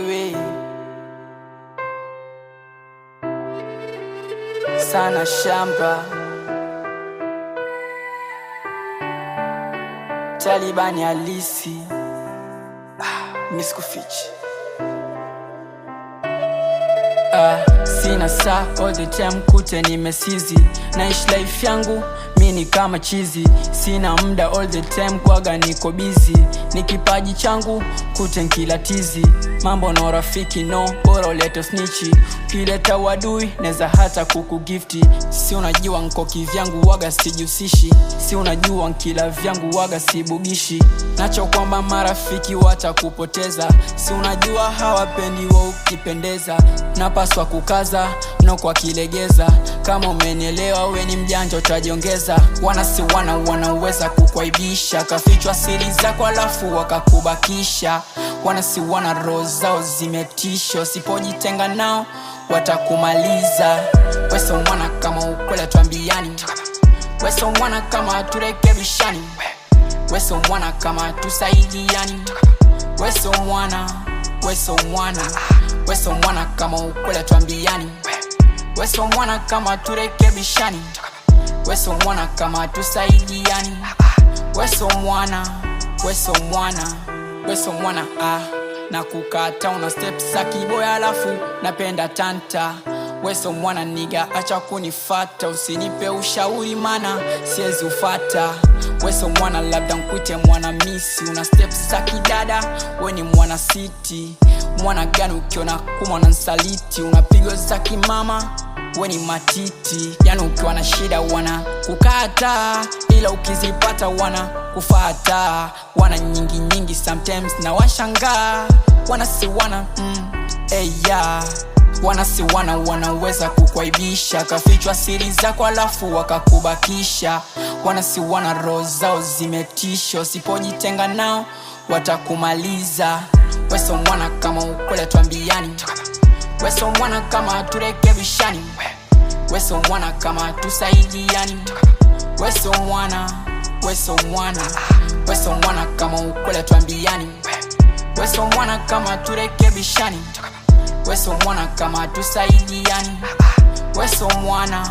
wewe sana shamba Talibani halisi nisikufiche. Sina saa all the time kute nimesizi. Naishi life yangu mini kama chizi. Sina muda all the time kwaga niko busy. Ni kipaji changu kute nkila tizi. Mambo na rafiki no bora ulete snitchi. Kileta wadui neza hata kukugifti. Si unajua nko kivyangu waga sijusishi. Si unajua nkila vyangu waga sibugishi. Nacho kwamba marafiki watakupoteza. Si unajua hawapendi wa ukipendeza. Napaswa kukaza no kwa kilegeza. Kama umenielewa we ni mjanja utajiongeza. Wanaweza kukwaibisha. Kafichwa siri zako alafu wakakubakisha. Wana roho zao zimetisho. Sipojitenga nao watakumaliza. Weso mwana kama ukwela tuambiani. Weso mwana kama turekebishani. Weso mwana kama tusaidiani. Weso mwana kama ukwela tuambiani. Weso mwana kama turekebishani. Weso mwana kama tusaidiani. Weso mwana na kukata una steps za kiboya alafu napenda tanta. Weso mwana niga acha kunifata. Usinipe ushauri mana siezi ufata. Weso mwana labda nkuite mwana misi. Una steps za kidada we ni mwana city. Mwana gani ukiona kumwana nsaliti. Unapigo za kimama we ni matiti. Yani ukiwa na shida wana kukata. Ila ukizipata wana kufata. Wana nyingi sometimes na washanga. Wanaweza kukwaibisha. Kafichwa siri zako alafu wakakubakisha. Wana roho zao zimetisho. Sipojitenga nao watakumaliza. Weso mwana kama ukwela tuambiani. Weso mwana kama turekebishani. Weso mwana kama tusaidiani. Weso mwana kama ukwela tuambiani. Weso mwana kama turekebishani. Weso mwana kama tusaidiani. Weso mwana